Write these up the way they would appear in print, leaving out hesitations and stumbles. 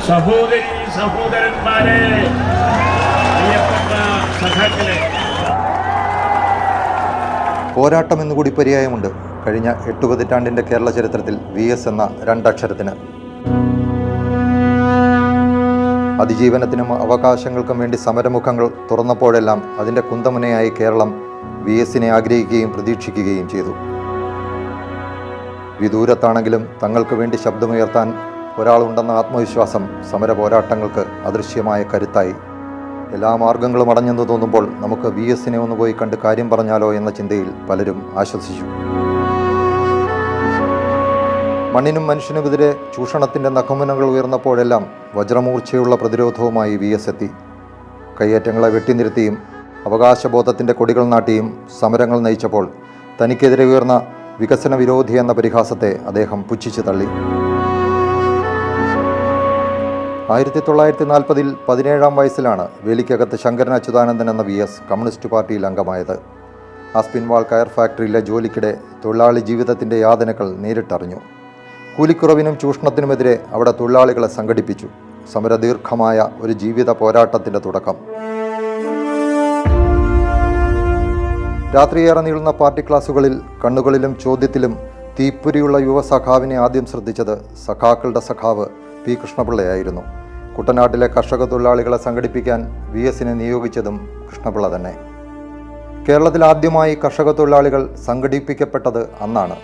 സഹോദരി സഹോദരന്മാരെ, പ്രിയപ്പെട്ട സഖാക്കളെ, പോരാട്ടം എന്നുകൂടി പര്യായമുണ്ട് കഴിഞ്ഞ 8 പതിറ്റാണ്ടിൻ്റെ കേരള ചരിത്രത്തിൽ VS എന്ന രണ്ടക്ഷരത്തിന്. അതിജീവനത്തിനും അവകാശങ്ങൾക്കും വേണ്ടി സമരമുഖങ്ങൾ തുറന്നപ്പോഴെല്ലാം അതിൻ്റെ കുന്തമുനയായി കേരളം VSനെ ആഗ്രഹിക്കുകയും പ്രതീക്ഷിക്കുകയും ചെയ്തു. വിദൂരത്താണെങ്കിലും തങ്ങൾക്ക് വേണ്ടി ശബ്ദമുയർത്താൻ ഒരാളുണ്ടെന്ന ആത്മവിശ്വാസം സമര പോരാട്ടങ്ങൾക്ക് അദൃശ്യമായ കരുത്തായി. എല്ലാ മാർഗങ്ങളും അടഞ്ഞെന്ന് തോന്നുമ്പോൾ നമുക്ക് VSനെ ഒന്ന് പോയി കണ്ട് കാര്യം പറഞ്ഞാലോ എന്ന ചിന്തയിൽ പലരും ആശ്വസിച്ചു. മണ്ണിനും മനുഷ്യനുമെതിരെ ചൂഷണത്തിൻ്റെ നഖമുനകൾ ഉയർന്നപ്പോഴെല്ലാം വജ്രമൂർച്ചയുള്ള പ്രതിരോധവുമായി VS എത്തി. കയ്യേറ്റങ്ങളെ വെട്ടിനിരുത്തിയും അവകാശബോധത്തിൻ്റെ കൊടികൾ നാട്ടിയും സമരങ്ങൾ നയിച്ചപ്പോൾ തനിക്കെതിരെ ഉയർന്ന വികസന വിരോധി എന്ന പരിഹാസത്തെ അദ്ദേഹം പുച്ഛിച്ചു തള്ളി. 1940-ൽ 17-ാം വയസ്സിലാണ് വേലിക്കകത്ത് ശങ്കരൻ അച്യുതാനന്ദൻ എന്ന VS കമ്മ്യൂണിസ്റ്റ് പാർട്ടിയിൽ അംഗമായത്. ആസ്പിൻവാൾ കയർ ഫാക്ടറിയിലെ ജോലിക്കിടെ തൊഴിലാളി ജീവിതത്തിൻ്റെ യാതനകൾ നേരിട്ടറിഞ്ഞു. കൂലിക്കുറവിനും ചൂഷണത്തിനുമെതിരെ അവിടെ തൊഴിലാളികളെ സംഘടിപ്പിച്ചു. സമരദീർഘമായ ഒരു ജീവിത പോരാട്ടത്തിൻ്റെ തുടക്കം. രാത്രിയേറെ നീളുന്ന പാർട്ടി ക്ലാസുകളിൽ കണ്ണുകളിലും ചോദ്യത്തിലും തീപ്പൊരിയുള്ള യുവസഖാവിനെ ആദ്യം ശ്രദ്ധിച്ചത് സഖാക്കളുടെ സഖാവ് P. കൃഷ്ണപിള്ളയായിരുന്നു. കുട്ടനാട്ടിലെ കർഷക തൊഴിലാളികളെ സംഘടിപ്പിക്കാൻ VSനെ നിയോഗിച്ചതും കൃഷ്ണപിള്ള തന്നെ. കേരളത്തിൽ ആദ്യമായി കർഷക തൊഴിലാളികൾ സംഘടിപ്പിക്കപ്പെട്ടത് അന്നാണ്.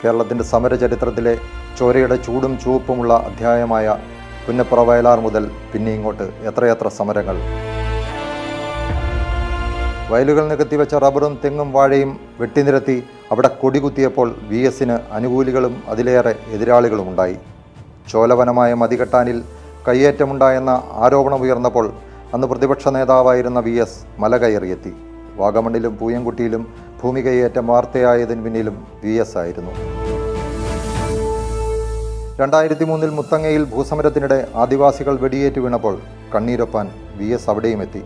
കേരളത്തിൻ്റെ സമര ചരിത്രത്തിലെ ചോരയുടെ ചൂടും ചുവപ്പുമുള്ള അധ്യായമായ പുന്നപ്ര വയലാർ മുതൽ പിന്നെ ഇങ്ങോട്ട് എത്രയെത്ര സമരങ്ങൾ. വയലുകൾ നികത്തിവെച്ച റബ്ബറും തെങ്ങും വാഴയും വെട്ടിനിരത്തി അവിടെ കൊടികുത്തിയപ്പോൾ VSന് അനുകൂലികളും അതിലേറെ എതിരാളികളും ഉണ്ടായി. ചോലവനമായ മതികെട്ടാനിൽ കയ്യേറ്റമുണ്ടായെന്ന ആരോപണമുയർന്നപ്പോൾ അന്ന് പ്രതിപക്ഷ നേതാവായിരുന്ന VS മല കയറിയെത്തി. വാഗമണ്ണിലും പൂയംകുട്ടിയിലും ഭൂമി കയ്യേറ്റം വാർത്തയായതിന് പിന്നിലും VS ആയിരുന്നു. 2003-ൽ മുത്തങ്ങയിൽ ഭൂസമരത്തിനിടെ ആദിവാസികൾ വെടിയേറ്റ് വീണപ്പോൾ കണ്ണീരൊപ്പാൻ VS അവിടെയും എത്തി.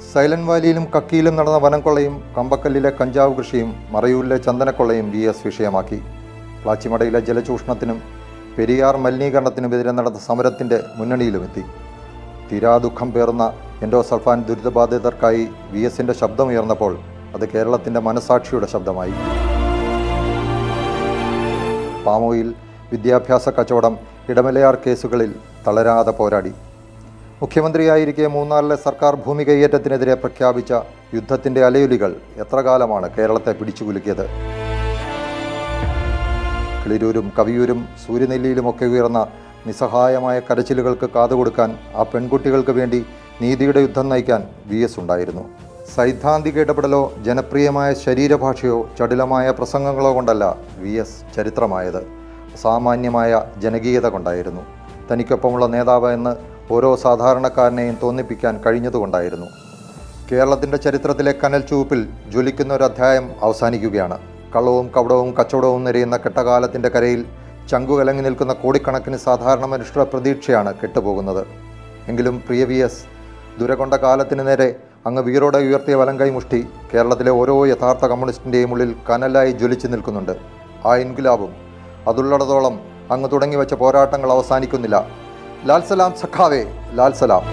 സൈലന്റ് വാലിയിലും കക്കിയിലും നടന്ന വനംകൊള്ളയും കമ്പക്കല്ലിലെ കഞ്ചാവ് കൃഷിയും മറയൂരിലെ ചന്ദനക്കൊള്ളയും VS വിഷയമാക്കി. പ്ലാച്ചിമടയിലെ ജലചൂഷണത്തിനും പെരിയാർ മലിനീകരണത്തിനുമെതിരെ നടന്ന സമരത്തിൻ്റെ മുന്നണിയിലുമെത്തി. തീരാദുഃഖം പേറുന്ന എൻഡോസൾഫാൻ ദുരിതബാധിതർക്കായി VSൻ്റെ ശബ്ദമുയർന്നപ്പോൾ അത് കേരളത്തിൻ്റെ മനസാക്ഷിയുടെ ശബ്ദമായി. പാമോയിൽ, വിദ്യാഭ്യാസ കച്ചവടം, ഇടമലയാർ കേസുകളിൽ തളരാതെ പോരാടി. മുഖ്യമന്ത്രിയായിരിക്കെ മൂന്നാറിലെ സർക്കാർ ഭൂമി കയ്യേറ്റത്തിനെതിരെ പ്രഖ്യാപിച്ച യുദ്ധത്തിൻ്റെ അലയൊലികൾ എത്ര കാലമാണ് കേരളത്തെ പിടിച്ചുകുലുക്കിയത്. കിളിരൂരും കവിയൂരും സൂര്യനെല്ലിയിലുമൊക്കെ ഉയർന്ന നിസ്സഹായമായ കരച്ചിലുകൾക്ക് കാതുകൊടുക്കാൻ, ആ പെൺകുട്ടികൾക്ക് വേണ്ടി നീതിയുടെ യുദ്ധം നയിക്കാൻ VS ഉണ്ടായിരുന്നു. സൈദ്ധാന്തിക ഇടപെടലോ ജനപ്രിയമായ ശരീരഭാഷയോ ചടുലമായ പ്രസംഗങ്ങളോ കൊണ്ടല്ല VS ചരിത്രമായത്. അസാമാന്യമായ ജനകീയത കൊണ്ടായിരുന്നു. തനിക്കൊപ്പമുള്ള നേതാവ് എന്ന് ഓരോ സാധാരണക്കാരനെയും തോന്നിപ്പിക്കാൻ കഴിഞ്ഞതുകൊണ്ടായിരുന്നു. കേരളത്തിൻ്റെ ചരിത്രത്തിലെ കനൽ ചുവപ്പിൽ ജ്വലിക്കുന്ന ഒരു അധ്യായം അവസാനിക്കുകയാണ്. കള്ളവും കവടവും കച്ചവടവും നിറയുന്ന കെട്ടകാലത്തിൻ്റെ കരയിൽ ചങ്കുകലങ്ങി നിൽക്കുന്ന കോടിക്കണക്കിന് സാധാരണ മനുഷ്യരുടെ പ്രതീക്ഷയാണ് കെട്ടുപോകുന്നത്. എങ്കിലും പ്രിയ VS, ദുരകൊണ്ട കാലത്തിന് നേരെ അങ്ങ് വീറോടെ ഉയർത്തിയ വലങ്കൈ മുഷ്ടി കേരളത്തിലെ ഓരോ യഥാർത്ഥ കമ്മ്യൂണിസ്റ്റിൻ്റെയും ഉള്ളിൽ കനലായി ജ്വലിച്ചു നിൽക്കുന്നുണ്ട്. ആ ഇൻകുലാബും അതുള്ളിടത്തോളം അങ്ങ് തുടങ്ങിവെച്ച പോരാട്ടങ്ങൾ അവസാനിക്കുന്നില്ല. ലാൽ സലാം സഖാവേ, ലാൽ സലാം.